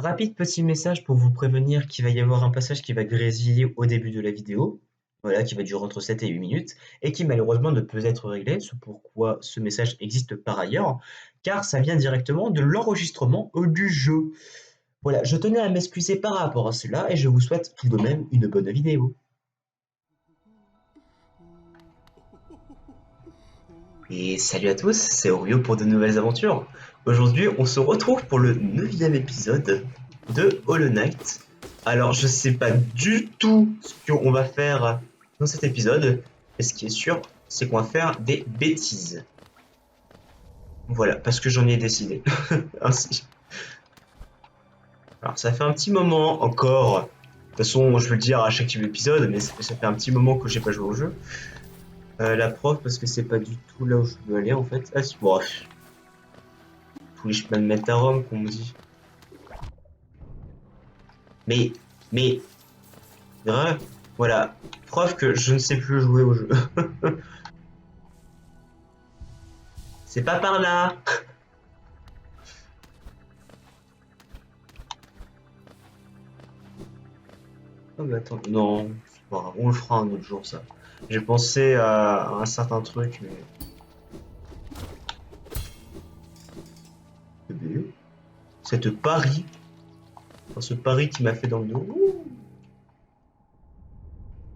Rapide petit message pour vous prévenir qu'il va y avoir un passage qui va grésiller au début de la vidéo, voilà, qui va durer entre 7 et 8 minutes, et qui malheureusement ne peut être réglé, c'est pourquoi ce message existe par ailleurs, car ça vient directement de l'enregistrement du jeu. Voilà, je tenais à m'excuser par rapport à cela, et je vous souhaite tout de même une bonne vidéo. Et salut à tous, c'est Orio pour de nouvelles aventures. Aujourd'hui, on se retrouve pour le 9e épisode de Hollow Knight. Alors, je sais pas du tout ce qu'on va faire dans cet épisode, mais ce qui est sûr, c'est qu'on va faire des bêtises. Voilà, parce que j'en ai décidé. Ainsi. Alors, ça fait un petit moment encore. De toute façon, je veux le dire à chaque épisode, mais ça fait un petit moment que j'ai pas joué au jeu. La prof, parce que c'est pas du tout là où je veux aller en fait. Ah, c'est bon. Tous les chemins de mettre à Rome, qu'on me dit. Mais, mais, voilà. Preuve que je ne sais plus jouer au jeu. C'est pas par là. Oh, mais attends, non, c'est pas grave, on le fera un autre jour, ça. J'ai pensé à un certain truc, mais. Cette Paris, enfin, ce pari qui m'a fait dans le dos.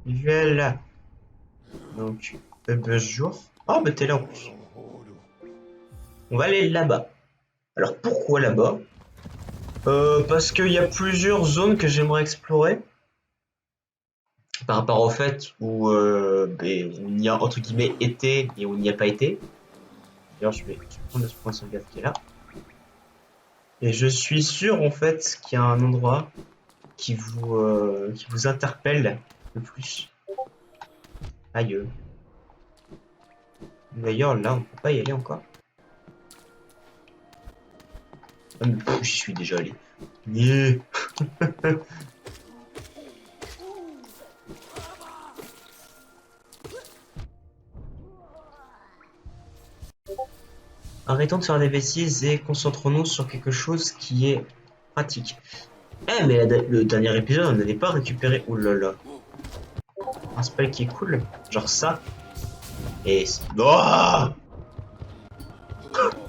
Visuel. Donc, bonjour. Ah, bah t'es là en plus. On va aller là-bas. Alors pourquoi là-bas? Parce qu'il y a plusieurs zones que j'aimerais explorer par rapport au fait où on y a entre guillemets été et on n'y a pas été. D'ailleurs, je vais prendre ce point de sauvegarde qui est là. Et je suis sûr en fait qu'il y a un endroit qui vous interpelle le plus. Aïe. D'ailleurs, là, on peut pas y aller encore. Ah, mais j'y suis déjà allé. Yeah. Arrêtons de faire des bêtises et concentrons-nous sur quelque chose qui est pratique. Eh, mais le dernier épisode, on n'avait pas récupéré. Ouh là là. Un spell qui est cool. Genre ça. Et. Oh,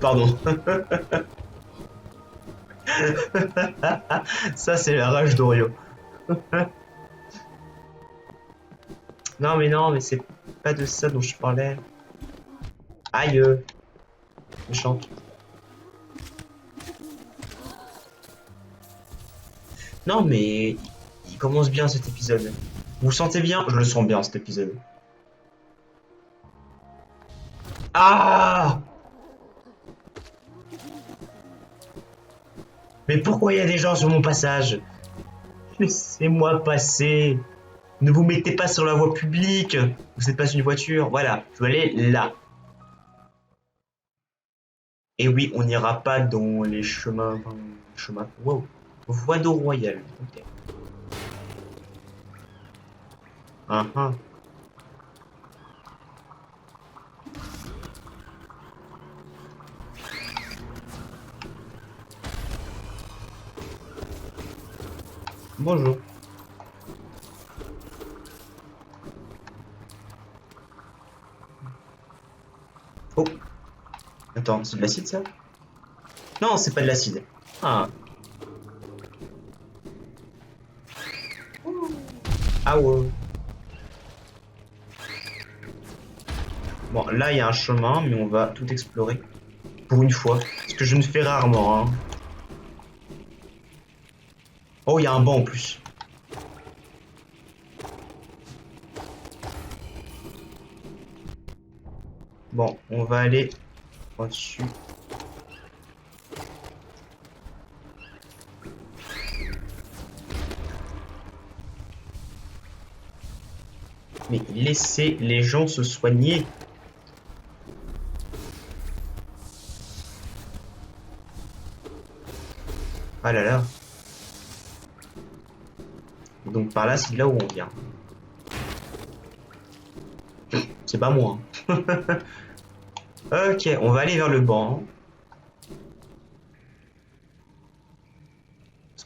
pardon. Ça, c'est la rage d'Orio. Non, mais c'est pas de ça dont je parlais. Aïe. Méchante. Non, mais il commence bien cet épisode. Vous le sentez bien? Je le sens bien cet épisode. Ah! Mais pourquoi il y a des gens sur mon passage? Laissez-moi passer. Ne vous mettez pas sur la voie publique. Vous n'êtes pas une voiture. Voilà, je veux aller là. Et oui, on n'ira pas dans les chemins. Wow. Voie d'eau royale. Ok. Uh-huh. Bonjour. Oh. Attends, c'est de l'acide ça? Non, c'est pas de l'acide. Ah. Ah ouais. Bon, là il y a un chemin, mais on va tout explorer. Pour une fois. Ce que je ne fais rarement, hein. Oh, il y a un banc en plus. Bon, on va aller au-dessus. Mais laissez les gens se soigner. Ah là là. Donc par là, c'est là où on vient. C'est pas moi. Ok, on va aller vers le banc.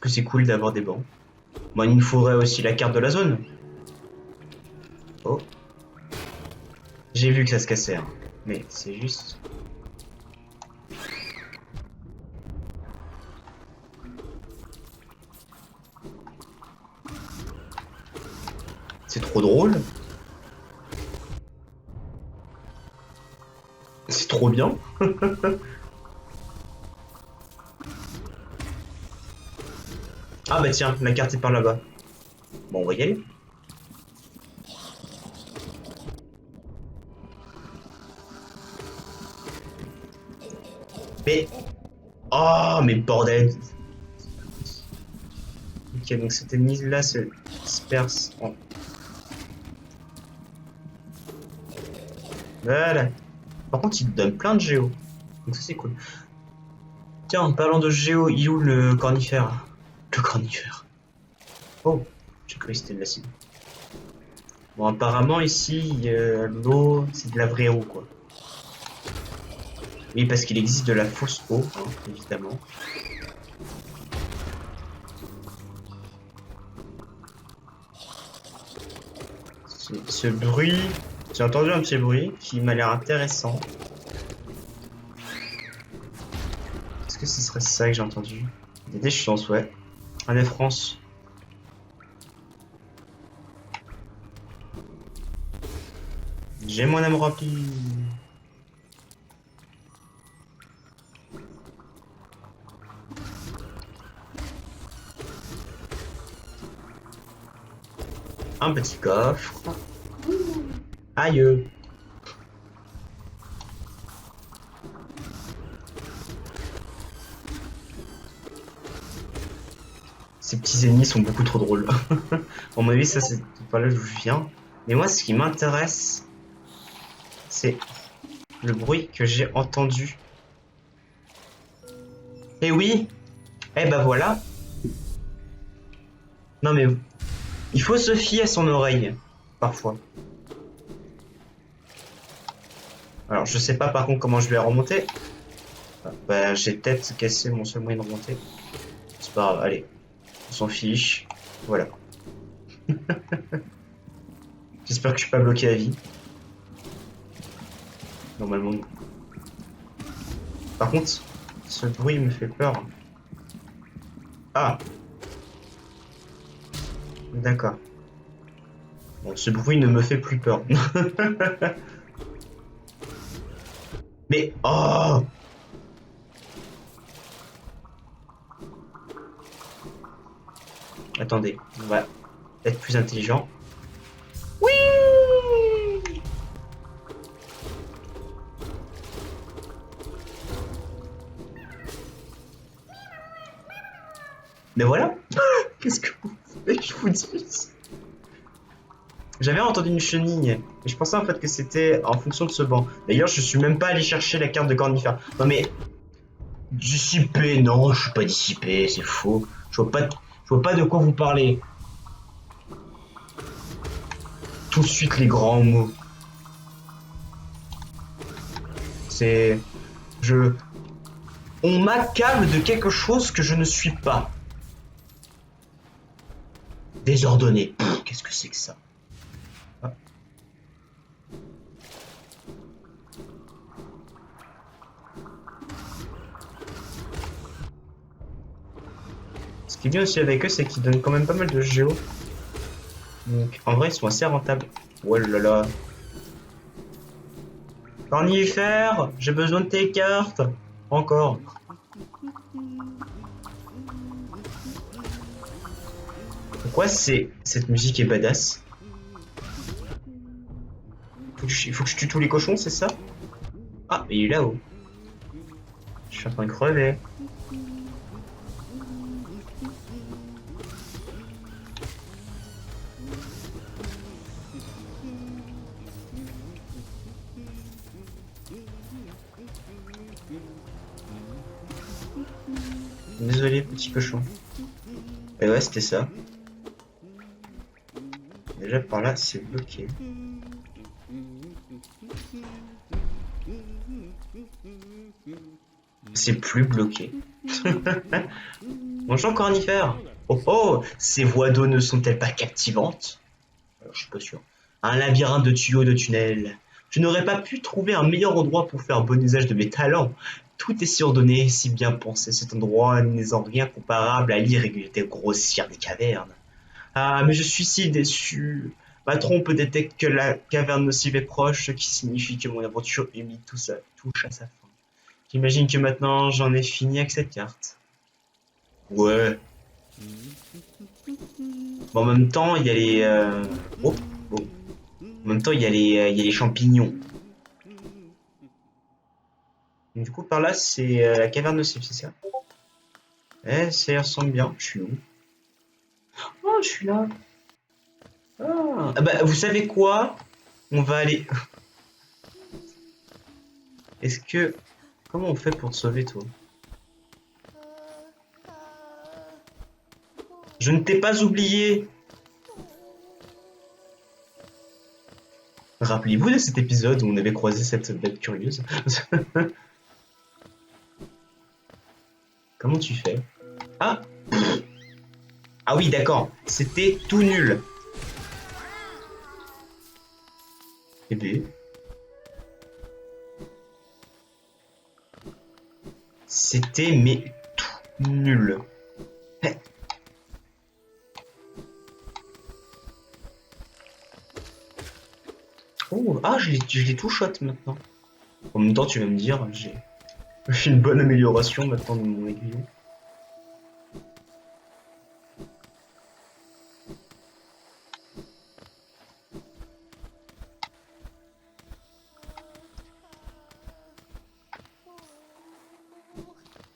Parce que c'est cool d'avoir des bancs. Bon, il nous faudrait aussi la carte de la zone. Oh. J'ai vu que ça se cassait, hein. Mais c'est juste... C'est trop drôle. C'est trop bien. Ah bah tiens, la carte est par là-bas. Bon, on va y aller. Mais... Oh, mais bordel. Ok, donc cette ennemi-là se disperse en... Voilà. Par contre, il te donne plein de géos. Donc ça, c'est cool. Tiens, en parlant de géo, il est où le cornifère? Le cornifère. Oh, j'ai cru que c'était de l'acide. Bon, apparemment, ici, l'eau, c'est de la vraie eau, quoi. Oui, parce qu'il existe de la fausse eau, hein, évidemment. Ce bruit... J'ai entendu un petit bruit qui m'a l'air intéressant. Est-ce que ce serait ça que j'ai entendu? Des chances, ouais. Allez, France. J'ai mon âme remplie. Un petit coffre. Aïe. Ces petits ennemis sont beaucoup trop drôles. À mon avis, ça c'est pas là d'où je viens. Mais moi, ce qui m'intéresse, c'est le bruit que j'ai entendu. Eh oui! Eh ben voilà! Non mais il faut se fier à son oreille, parfois. Alors je sais pas par contre comment je vais remonter. Ah, bah j'ai peut-être cassé mon seul moyen de remonter. C'est pas grave, allez, on s'en fiche. Voilà. J'espère que je suis pas bloqué à vie. Normalement. Par contre, ce bruit me fait peur. Ah! D'accord. Bon, ce bruit ne me fait plus peur. Mais oh! Attendez, on va être plus intelligent. Oui! Mais voilà! Qu'est-ce que vous voulez que je vous dise? J'avais entendu une chenille, et je pensais en fait que c'était en fonction de ce banc. D'ailleurs, je suis même pas allé chercher la carte de cornifère. Non mais... Dissipé, non, je suis pas dissipé, c'est faux. Je vois pas de quoi vous parlez. Tout de suite les grands mots. C'est... Je... On m'accable de quelque chose que je ne suis pas. Désordonné. Qu'est-ce que c'est que ça? Ah. Ce qui est bien aussi avec eux, c'est qu'ils donnent quand même pas mal de géo. Donc en vrai, ils sont assez rentables. Oh là là. Cornifère, j'ai besoin de tes cartes. Encore. Pourquoi cette musique est badass? Faut que je tue tous les cochons, c'est ça? Ah, mais il est là-haut. Je suis en train de crever. Désolé, petit cochon. Et ouais, c'était ça. Déjà par là, c'est bloqué. C'est plus bloqué. Bonjour cornifère. Oh oh, ces voies d'eau ne sont-elles pas captivantes? Je suis pas sûr. Un labyrinthe de tuyaux et de tunnels. Je n'aurais pas pu trouver un meilleur endroit pour faire bon usage de mes talents. Tout est si ordonné, si bien pensé. Cet endroit n'est en rien comparable à l'irrégularité grossière des cavernes. Ah, mais je suis si déçu. Ma trompe détecte que la caverne nocive est proche, ce qui signifie que mon aventure humide touche à sa fin. J'imagine que maintenant j'en ai fini avec cette carte. Ouais. Bon, en même temps, il y a les. Oh, oh. En même temps, il y a les champignons. Donc, du coup, par là, c'est la caverne nocive, c'est ça? Eh, ça ressemble bien. Je suis où? Oh, je suis là. Ah, bah, vous savez quoi? On va aller. Est-ce que. Comment on fait pour te sauver, toi? Je ne t'ai pas oublié. Rappelez-vous de cet épisode où on avait croisé cette bête curieuse. Comment tu fais? Ah! Ah oui, d'accord. C'était tout nul. Eh bien. C'était mais tout nul. Eh. Oh, ah, je l'ai tout shot maintenant. En même temps, tu vas me dire, j'ai une bonne amélioration maintenant de mon aiguillon.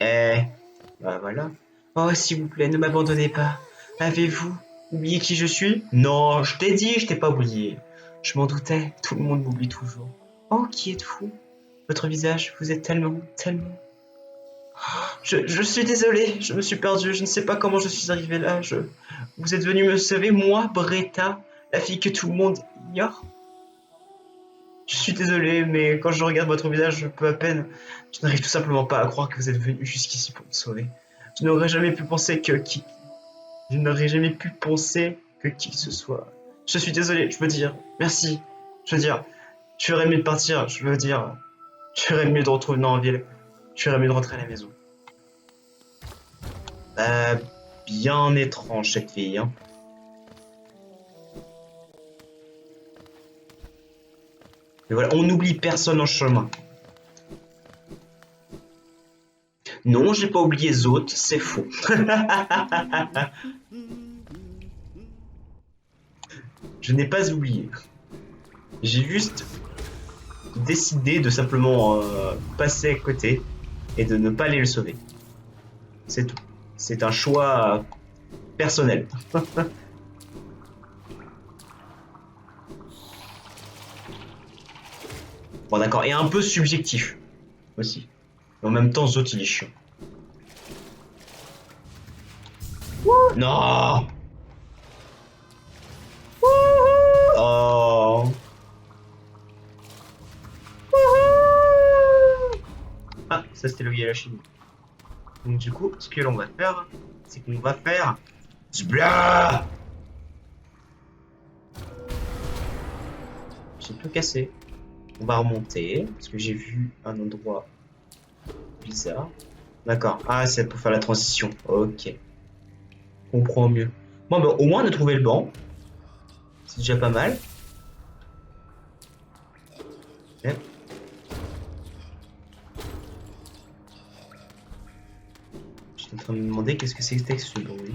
Eh, bah voilà. Oh, s'il vous plaît, ne m'abandonnez pas. Avez-vous oublié qui je suis? Non, je t'ai dit, je t'ai pas oublié. Je m'en doutais, tout le monde m'oublie toujours. Oh, qui êtes-vous? Votre visage, vous êtes tellement, tellement. Je suis désolé, je me suis perdu, je ne sais pas comment je suis arrivé là. Vous êtes venu me sauver, moi, Bretta, la fille que tout le monde ignore? Je suis désolé, mais quand je regarde votre visage, je peux à peine. Je n'arrive tout simplement pas à croire que vous êtes venu jusqu'ici pour me sauver. Je n'aurais jamais pu penser que qui. Je n'aurais jamais pu penser que qui que ce soit. Je suis désolé, je veux dire, merci. Je veux dire, tu aurais mieux de partir, je veux dire, tu aurais mieux de retourner en ville. Tu aurais mieux de rentrer à la maison. Euh, bien étrange cette fille, hein. Mais voilà, on n'oublie personne en chemin. Non, j'ai pas oublié Zot, c'est faux. Je n'ai pas oublié. J'ai juste décidé de simplement passer à côté et de ne pas aller le sauver. C'est tout. C'est un choix personnel. Bon d'accord, et un peu subjectif aussi. Et en même temps, Zot il est chiant. Non. Oh. Ah, ça c'était le Yalachine. Donc du coup, ce que l'on va faire, c'est qu'on va faire Zbla. J'ai tout cassé. On va remonter, parce que j'ai vu un endroit bizarre. D'accord. Ah, c'est pour faire la transition. Ok. Comprends mieux. Bon, ben, au moins on a trouvé le banc. C'est déjà pas mal. Hop. J'étais en train de me demander qu'est-ce que c'était que ce bruit.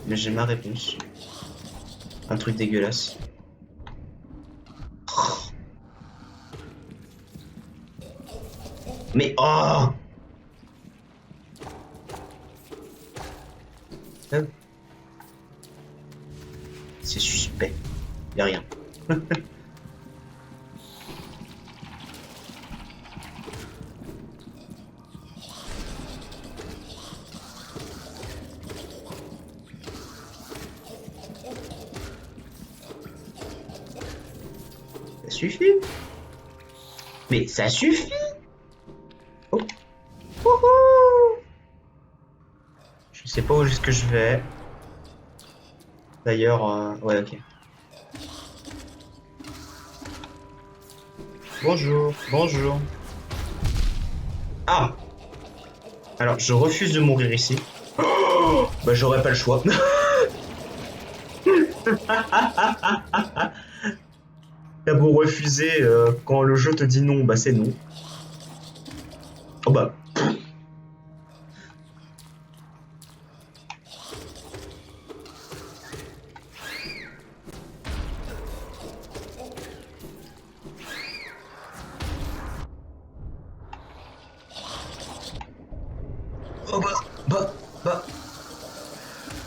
Mais j'ai ma réponse. Un truc dégueulasse. Mais oh! C'est suspect. Y'a rien. Ça suffit. Mais ça suffit. Oh. Oh, oh. Je sais pas où est-ce que je vais. D'ailleurs, ouais, ok. Bonjour, bonjour. Ah! Alors, je refuse de mourir ici. Oh, bah, j'aurais pas le choix. T'as beau refuser quand le jeu te dit non, bah c'est non. Oh bah. Oh bah.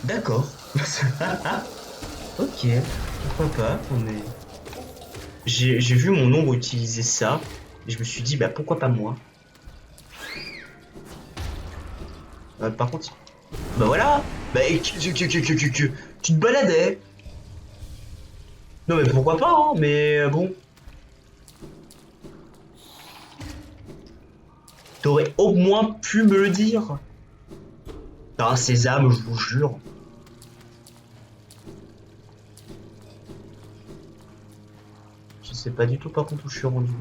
D'accord. Ok, pourquoi pas, attendez. J'ai vu mon ombre utiliser ça, et je me suis dit, bah pourquoi pas moi. Par contre, bah voilà, bah tu te baladais. Non mais pourquoi pas, hein, mais bon, t'aurais au moins pu me le dire. T'as un sésame, je vous jure. Je sais pas du tout par contre où je suis rendu.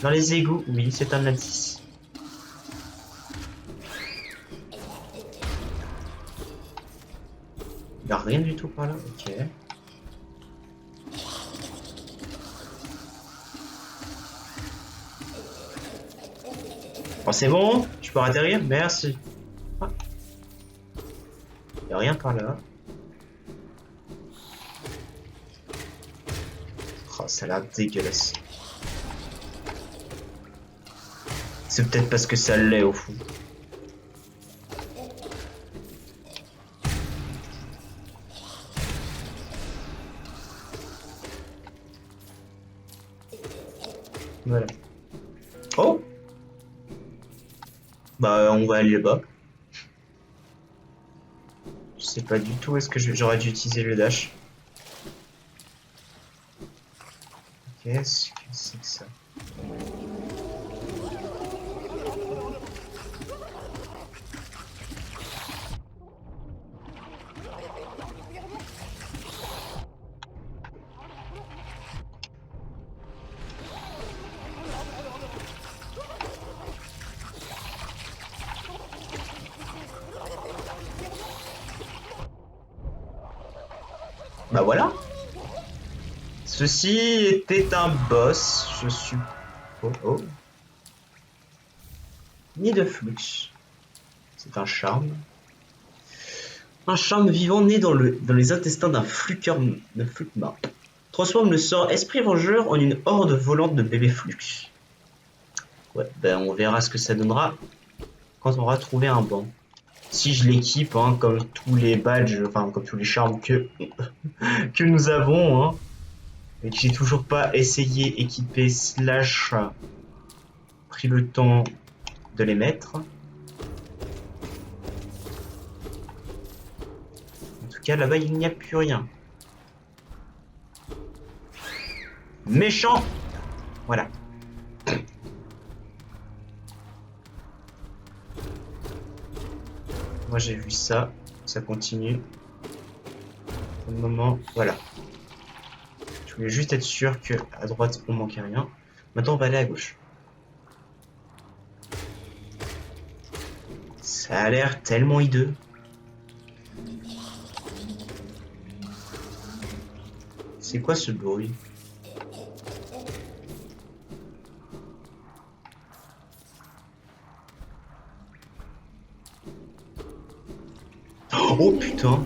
Dans les égouts, oui, c'est un indice. Y'a rien du tout par là, ok. Oh, c'est bon, je peux atterrir, merci. Ah, y'a rien par là. Oh, ça a l'air dégueulasse. C'est peut-être parce que ça l'est au fond. Voilà. Oh! Bah, on va aller là-bas. Je sais pas du tout où est-ce que j'aurais dû utiliser le dash. Qu'est-ce que c'est que ça? Bah voilà. Ceci était un boss, je suppose. Oh, oh. Nid de flux. C'est un charme. Un charme vivant né dans les intestins d'un flukma. Transforme le sort Esprit Vengeur en une horde volante de bébés flux. Ouais, ben on verra ce que ça donnera quand on aura trouvé un banc. Si je l'équipe, hein, comme tous les badges, enfin comme tous les charmes que nous avons, hein, et que j'ai toujours pas essayé, équipé, slash, pris le temps de les mettre. En tout cas, là-bas, il n'y a plus rien. Méchant! Voilà. Moi, j'ai vu ça. Ça continue. Pour le moment, voilà. Je voulais juste être sûr que à droite, on manquait rien. Maintenant, on va aller à gauche. Ça a l'air tellement hideux. C'est quoi ce bruit? Oh putain!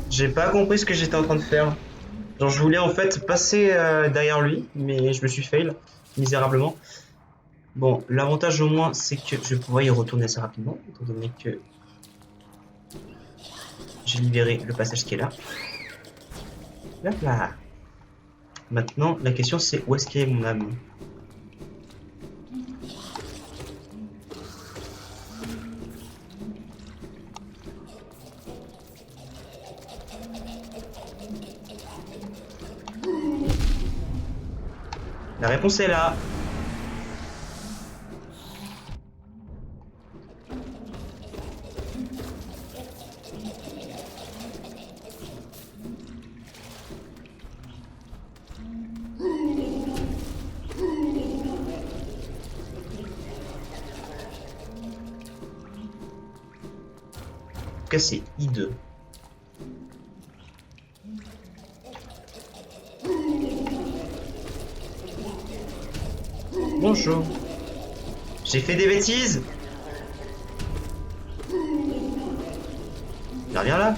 J'ai pas compris ce que j'étais en train de faire. Genre, je voulais en fait passer derrière lui, mais je me suis fail misérablement. Bon, l'avantage au moins, c'est que je vais pouvoir y retourner assez rapidement, étant donné que j'ai libéré le passage qui est là. Hop là. Maintenant, la question c'est où est-ce qu'est mon âme? La réponse est là. En tout cas, c'est I2. Bonjour. J'ai fait des bêtises. Viens là.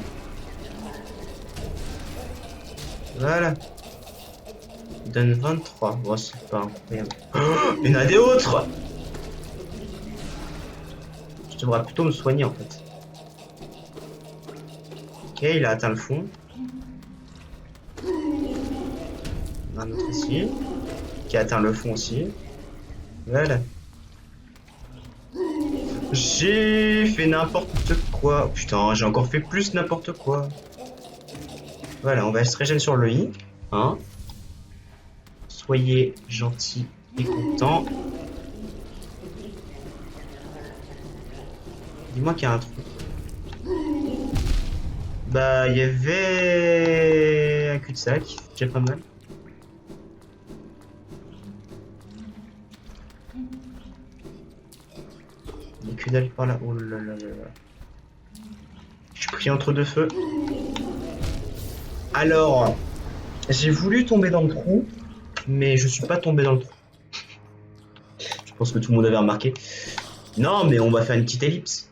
Voilà. Il donne 23. Bon, c'est pas incroyable. Oh, il y en a des autres. Je devrais plutôt me soigner en fait. Ok, il a atteint le fond. Un autre ici. Qui a atteint le fond aussi. Voilà. J'ai fait n'importe quoi. Oh, putain, j'ai encore fait plus n'importe quoi. Voilà, on va se régénérer sur le i. Hein. Soyez gentils et contents. Dis-moi qu'il y a un trou. Bah, il y avait un cul-de-sac. C'est déjà pas mal. Il y a que dalle par là. Oh là là là là. Je suis pris entre deux feux. Alors, j'ai voulu tomber dans le trou, mais je suis pas tombé dans le trou. Je pense que tout le monde avait remarqué. Non, mais on va faire une petite ellipse.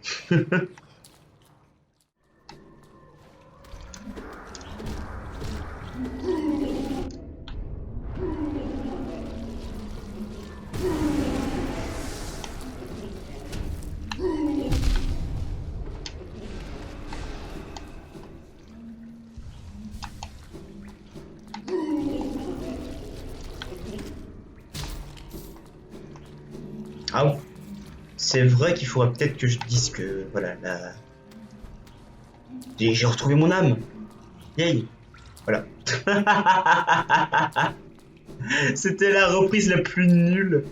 Ah oui. C'est vrai qu'il faudrait peut-être que je dise que voilà, là. J'ai retrouvé mon âme. Yay. Voilà. C'était la reprise la plus nulle.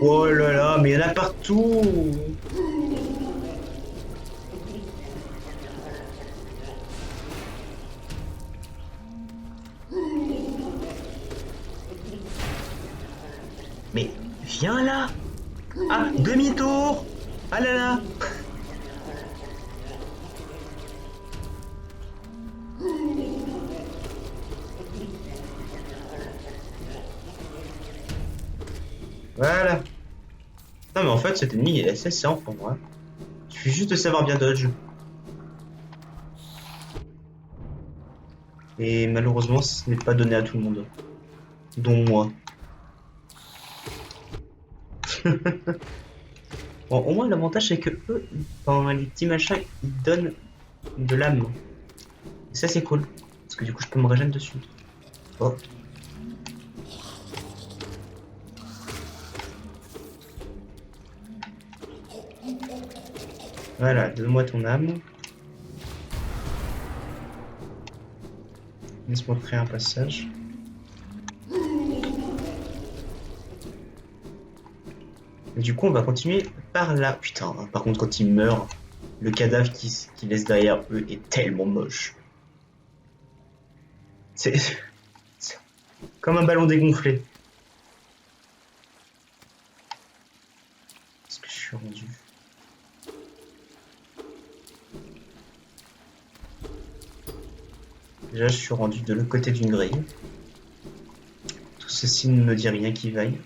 Oh là là, mais il y en a partout. Mais viens là. Ah, demi-tour. Ah là là. Voilà. Non mais en fait cet ennemi il est assez simple pour moi. Il suffit juste de savoir bien dodge. Et malheureusement ce n'est pas donné à tout le monde. Dont moi. Bon, au moins l'avantage c'est que eux, quand les petits machins, ils donnent de l'âme. Et ça c'est cool. Parce que du coup je peux me régénérer dessus. Oh. Voilà, donne-moi ton âme. Laisse-moi créer un passage. Et du coup, on va continuer par là. Putain, par contre, quand il meurt, le cadavre qui laisse derrière eux est tellement moche. C'est comme un ballon dégonflé. Est-ce que je suis rendu? Déjà, je suis rendu de l'autre côté d'une grille. Tout ceci ne me dit rien qui vaille.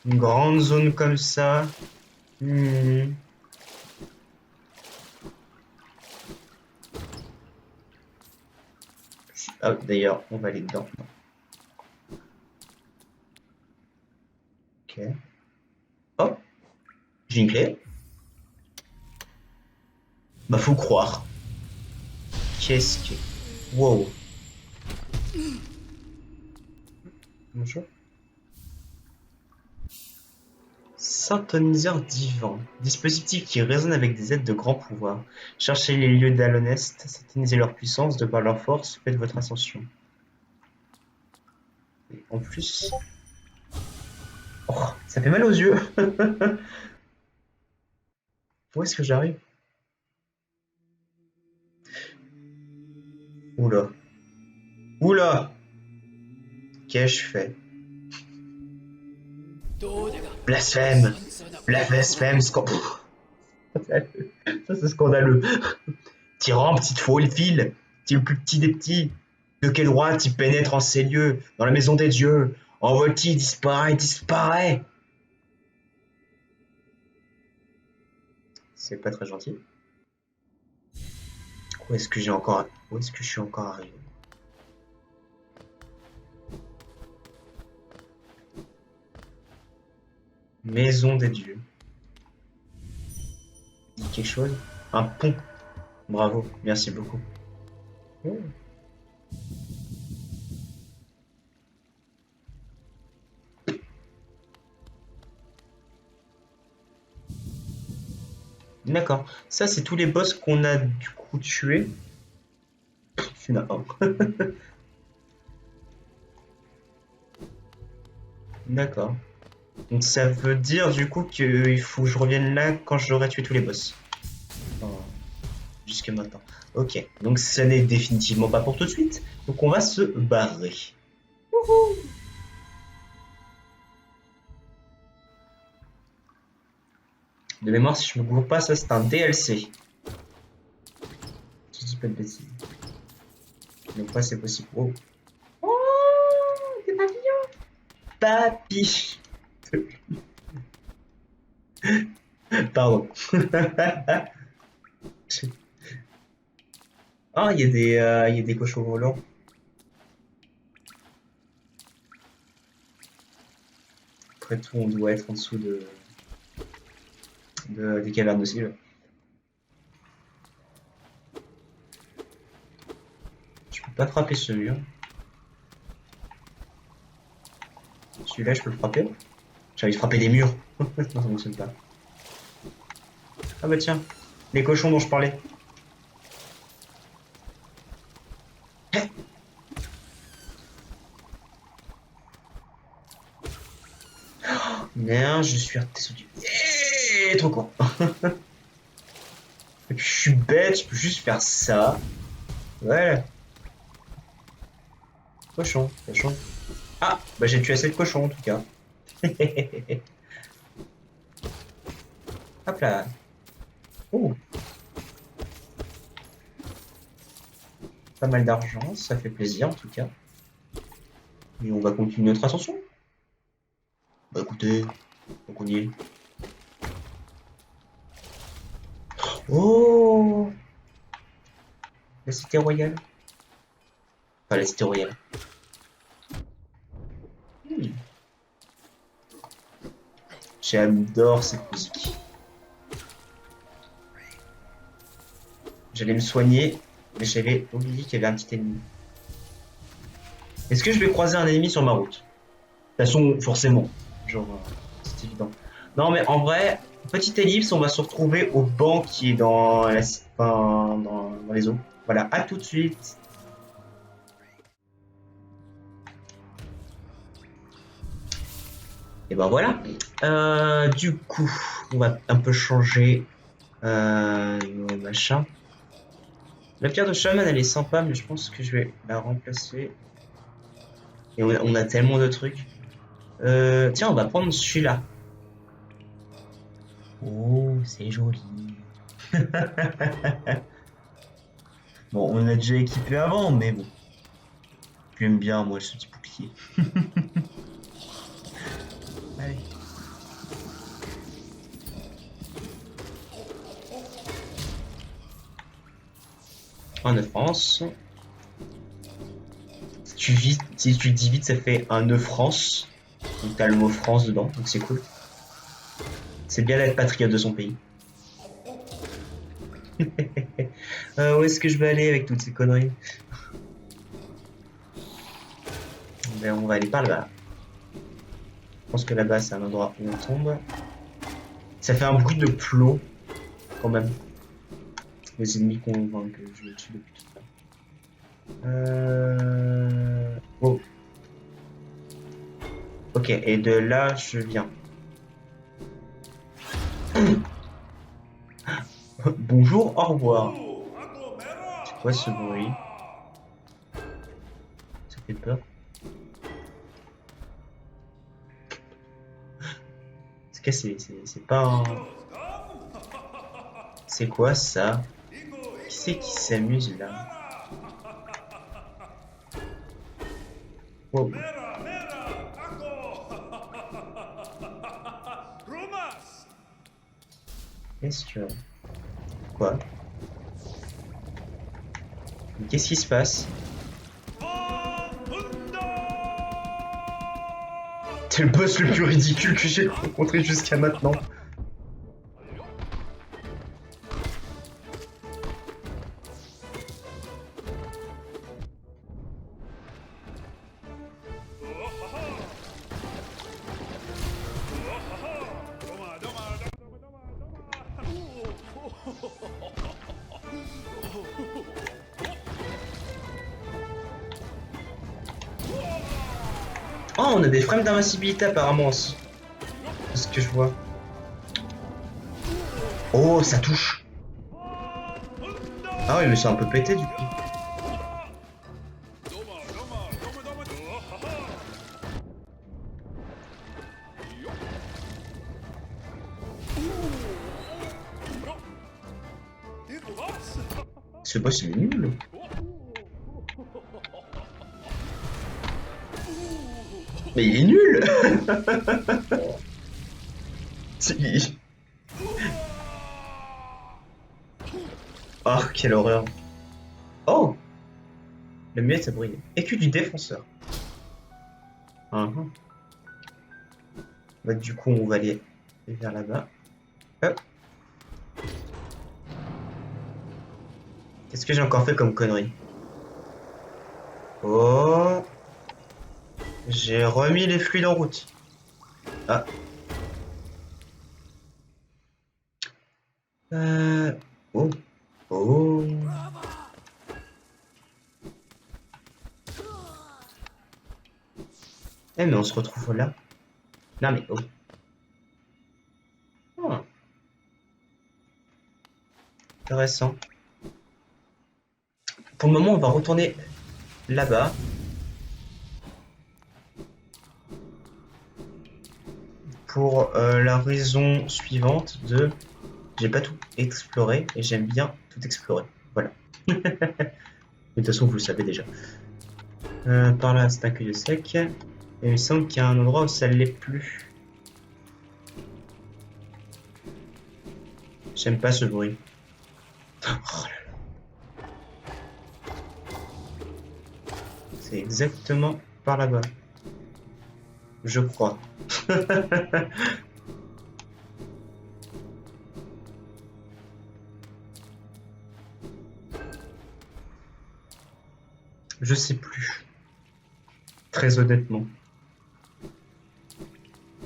Une grande zone comme ça. Ah, d'ailleurs, on va aller dedans. Ok. Oh, j'ai une clé. Bah, faut croire. Qu'est-ce que... Wow. Bonjour. Synthoniseur divin. Dispositif qui résonne avec des êtres de grand pouvoir. Cherchez les lieux d'Alonest, synthonisez leur puissance, de par leur force, faites votre ascension. Et en plus... Oh, ça fait mal aux yeux. Où est-ce que j'arrive? Oula. Oula! Qu'ai-je fait? Blasphème! Blasphème! Ça c'est scandaleux. Tyran, petite folle, file! Tu es le plus petit des petits. De quel droit tu pénètres en ces lieux, dans la maison des dieux? Envole-t-il, disparaît, disparaît! C'est pas très gentil. Où est-ce que j'ai encore... Où est-ce que je suis encore arrivé? Maison des dieux. Dit quelque chose? Un pont. Bravo, merci beaucoup. Oh. D'accord. Ça, c'est tous les boss qu'on a du coup tués. Il y en a un. D'accord. Donc ça veut dire du coup qu'il faut que je revienne là quand j'aurai tué tous les boss. Enfin, jusque maintenant. Ok. Donc ça n'est définitivement pas pour tout de suite. Donc on va se barrer. Wouhou. De mémoire, si je me gourre pas, ça c'est un DLC. Si je dis pas de bêtises. Donc pas c'est possible. Oh. Oh, des papillons. Papy. Pardon. Ah, il y a des cochons volants. Après tout, on doit être en dessous des cavernes aussi. Là. Je peux pas frapper ce mur. Celui-là, je peux le frapper. J'ai envie de frapper des murs. Non, ça fonctionne pas. Ah bah tiens, les cochons dont je parlais. Merde, je suis descendu. Trop con. Et puis je suis bête, je peux juste faire ça. Voilà. Cochon, cochon. Ah, bah j'ai tué assez de cochons en tout cas. Hop là. Oh, pas mal d'argent, ça fait plaisir en tout cas. Et on va continuer notre ascension. Bah écoutez, donc on y est. Oh, la cité royale. Enfin, la cité royale. Hmm. J'adore cette musique. J'allais me soigner, mais j'avais oublié qu'il y avait un petit ennemi. Est-ce que je vais croiser un ennemi sur ma route? De toute façon, forcément. Genre, c'est évident. Non, mais en vrai, petite ellipse, on va se retrouver au banc qui est enfin, dans les eaux. Voilà, à tout de suite. Et ben voilà. Du coup, on va un peu changer nos machins. La pierre de chaman, elle est sympa, mais je pense que je vais la remplacer. Et on a tellement de trucs. Tiens, on va prendre celui-là. Oh, c'est joli. Bon, on l'a déjà équipé avant, mais bon. J'aime bien, moi, ce petit bouclier. Allez. Un œuf France. Si tu dis vite, ça fait un œuf France. Donc t'as le mot France dedans, donc c'est cool. C'est bien d'être patriote de son pays. Où est-ce que je vais aller avec toutes ces conneries? Ben, on va aller par là. Je pense que là-bas, c'est un endroit où on tombe. Ça fait un bruit de plot, quand même. Les ennemis convainquent que je les tue depuis tout à l'heure. Oh. Ok, et de là, je viens. Bonjour, au revoir. C'est quoi ce bruit? Ça fait peur. Est-ce que c'est pas un... C'est quoi ça? Qui c'est qui s'amuse là? Wow. Qu'est-ce que... Quoi? Qu'est-ce qui se passe? T'es le boss le plus ridicule que j'ai rencontré jusqu'à maintenant. Oh, on a des frames d'invincibilité apparemment, c'est ce que je vois. Oh, ça touche. Ah oui, mais c'est un peu pété du coup. Ce boss il est nul. Mais il est nul. Oh, quelle horreur. Oh, le miette a brillé. Écu du défenseur. Uh-huh. Bah, du coup, on va aller vers là-bas. Hop. Qu'est-ce que j'ai encore fait comme connerie? Oh, j'ai remis les fluides en route. Ah. Oh. Oh. Eh, mais on se retrouve là. Non, mais oh. Oh. Intéressant. Pour le moment, on va retourner là-bas. Pour la raison suivante de... J'ai pas tout exploré et j'aime bien tout explorer. Voilà. Mais de toute façon, vous le savez déjà. Par là, c'est un cul-de-sac. Et il me semble qu'il y a un endroit où ça ne l'est plus. J'aime pas ce bruit. Oh là là. C'est exactement par là-bas. Je crois. Je sais plus. Très honnêtement.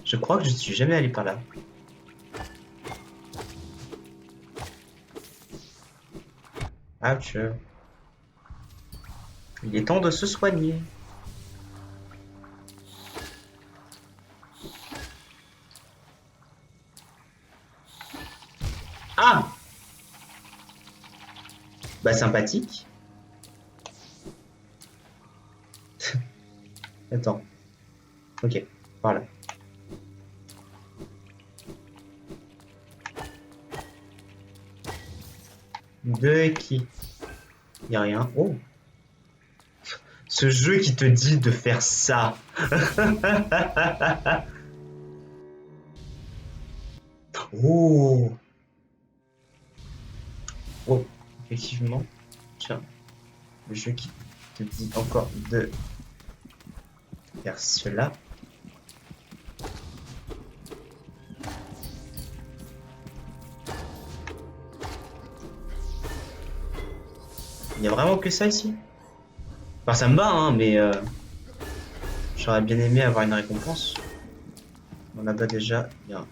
Je crois que je ne suis jamais allé par là. Ouch. Il est temps de se soigner. Ah! Bah sympathique. Attends. Ok, par là. De qui? Y a rien. Oh! Ce jeu qui te dit de faire ça. Oh! Oh, effectivement. Tiens, le jeu qui te dit encore de faire cela. Il y a vraiment que ça ici? Enfin, ça me va, hein, mais j'aurais bien aimé avoir une récompense. On a pas déjà. Il y a un...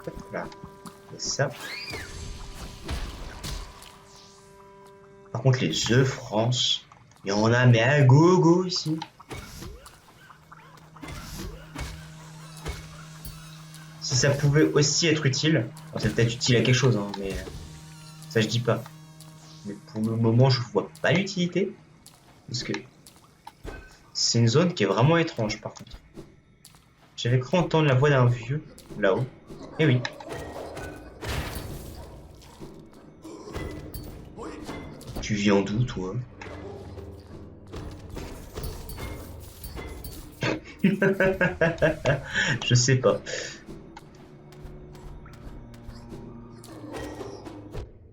Hop là. Et ça. Par contre, les œufs, France. Il y en a, mais à gogo ici. Si ça pouvait aussi être utile, alors c'est peut-être utile à quelque chose, hein, mais ça je dis pas. Mais pour le moment, je vois pas l'utilité. Parce que c'est une zone qui est vraiment étrange par contre. J'avais cru entendre la voix d'un vieux là-haut. Eh oui. Tu viens d'où toi? Je sais pas.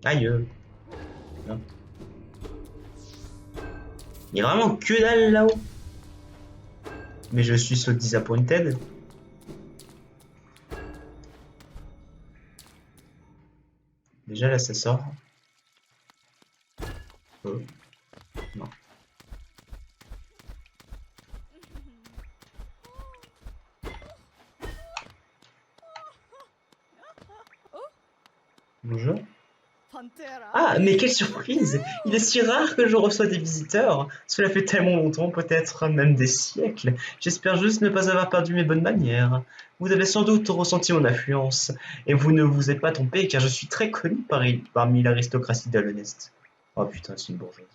Aïe. Non. Il y a vraiment que dalle là-haut. Mais je suis so disappointed. Déjà là ça sort. Oh. Non. Bonjour. Ah, mais quelle surprise! Il est si rare que je reçois des visiteurs. Cela fait tellement longtemps, peut-être même des siècles. J'espère juste ne pas avoir perdu mes bonnes manières. Vous avez sans doute ressenti mon affluence, et vous ne vous êtes pas trompé, car je suis très connu parmi l'aristocratie d'Alonest. Oh putain, c'est une bourgeoise.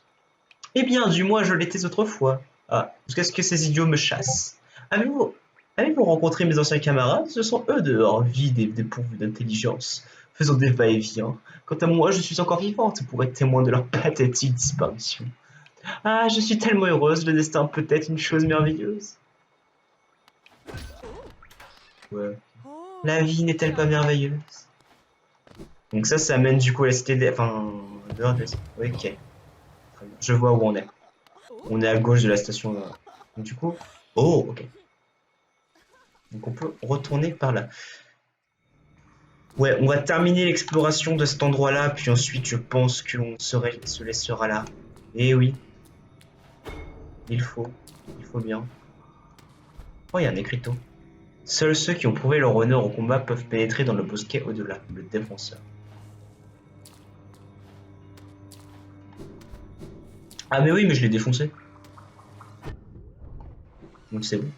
Eh bien, du moins, je l'étais autrefois. Ah, jusqu'à ce que ces idiots me chassent. Avez-vous avez-vous rencontré mes anciens camarades? Ce sont eux dehors, vides et dépourvus d'intelligence, faisant des va-et-vient. Quant à moi, je suis encore vivante pour être témoin de leur pathétique disparition. Ah, je suis tellement heureuse, le destin peut être une chose merveilleuse. Ouais. La vie n'est-elle pas merveilleuse? Donc ça mène du coup à la cité des... Enfin, dehors de la cité. Ok, très bien. Je vois où on est. On est à gauche de la station. Là. Donc du coup... Oh, ok. Donc on peut retourner par là. Ouais, on va terminer l'exploration de cet endroit-là, puis ensuite je pense que l'on se laissera là. Eh oui, il faut, il faut bien. Oh, il y a un écriteau. Seuls ceux qui ont prouvé leur honneur au combat peuvent pénétrer dans le bosquet au-delà, le défenseur. Ah mais oui, mais je l'ai défoncé. Donc c'est bon.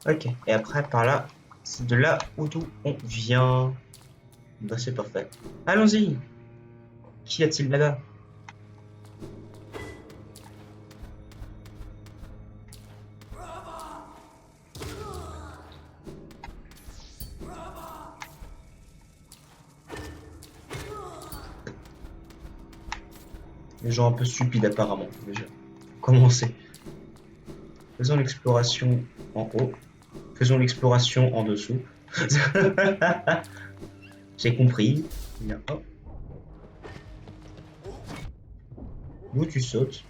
Ok, et après par là, c'est de là où d'où on vient. Bah c'est parfait. Allons-y. Qu'y a-t-il là-bas? Les gens un peu stupides apparemment, déjà. Commencez. Faisons l'exploration en haut. Faisons l'exploration en dessous. J'ai compris. Bien. Oh. D'où tu sautes?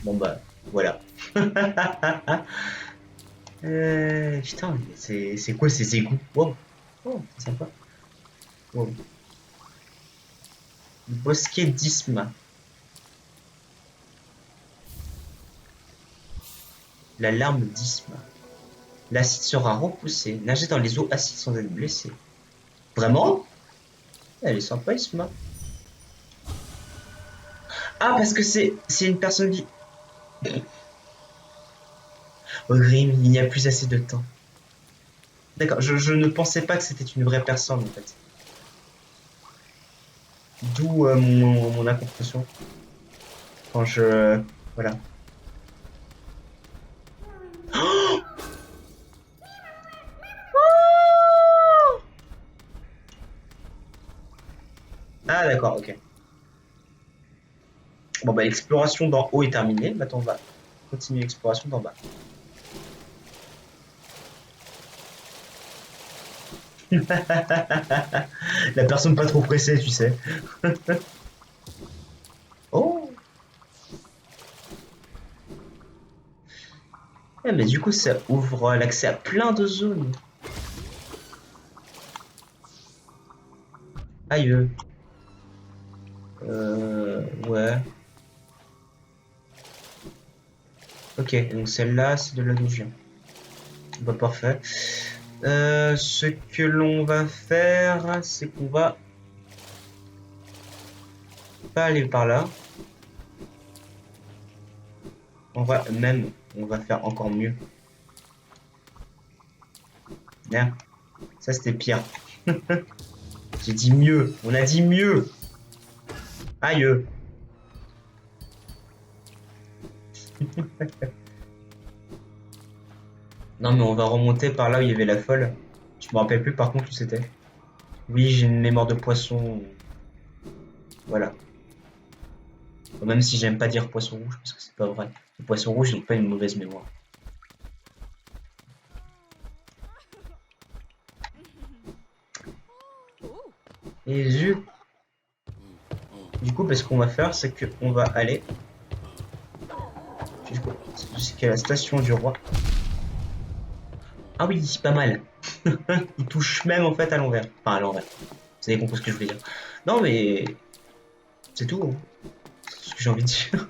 Bon bah, voilà. Putain, c'est quoi ces égouts? Wow. Oh, c'est sympa. Wow. Le bosquet d'Isma. La larme d'Isma. L'acide sera repoussé. Nager dans les eaux acides sans être blessé. Vraiment? Elle est sympa, Isma. Ah, parce que c'est une personne vie. Oh, Grim, il n'y a plus assez de temps. D'accord, je ne pensais pas que c'était une vraie personne en fait. D'où mon incompréhension. Quand je. Voilà. Ah, d'accord, ok. Bon, bah, l'exploration d'en haut est terminée. Maintenant, on va continuer l'exploration d'en bas. La personne pas trop pressée, tu sais. Oh! Eh, mais du coup, ça ouvre l'accès à plein de zones. Aïe. Ouais. Ok, donc celle-là, c'est de là d'où je viens. Bah, parfait. Ce que l'on va faire, c'est qu'on va pas aller par là. On va faire encore mieux. Merde, ça c'était pire. J'ai dit mieux, on a dit mieux. Aïe. Non mais on va remonter par là où il y avait la folle. Je me rappelle plus par contre où c'était. Oui, j'ai une mémoire de poisson. Voilà. Bon, même si j'aime pas dire poisson rouge parce que c'est pas vrai. Les poissons rouges n'ont pas une mauvaise mémoire. Et du coup, ce qu'on va faire, c'est qu'on va aller jusqu'à la station du roi. Ah oui, pas mal. Il touche même en fait à l'envers. Enfin à l'envers. Vous avez compris ce que je voulais dire. Non mais c'est tout. Hein. C'est ce que j'ai envie de dire.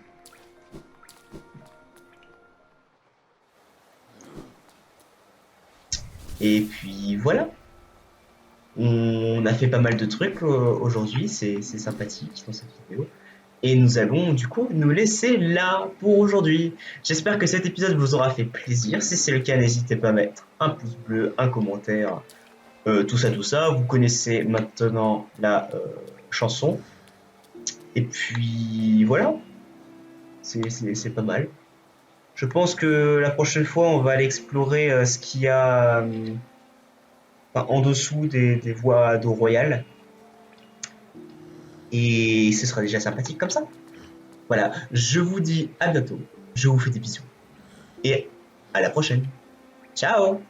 Et puis voilà. On a fait pas mal de trucs aujourd'hui. C'est sympathique dans cette vidéo. Et nous allons du coup nous laisser là pour aujourd'hui. J'espère que cet épisode vous aura fait plaisir. Si c'est le cas, n'hésitez pas à mettre un pouce bleu, un commentaire, tout ça, tout ça. Vous connaissez maintenant la chanson. Et puis voilà, c'est pas mal. Je pense que la prochaine fois, on va aller explorer ce qu'il y a enfin, en dessous des voies d'eau royale. Et ce sera déjà sympathique comme ça. Voilà, je vous dis à bientôt. Je vous fais des bisous. Et à la prochaine. Ciao!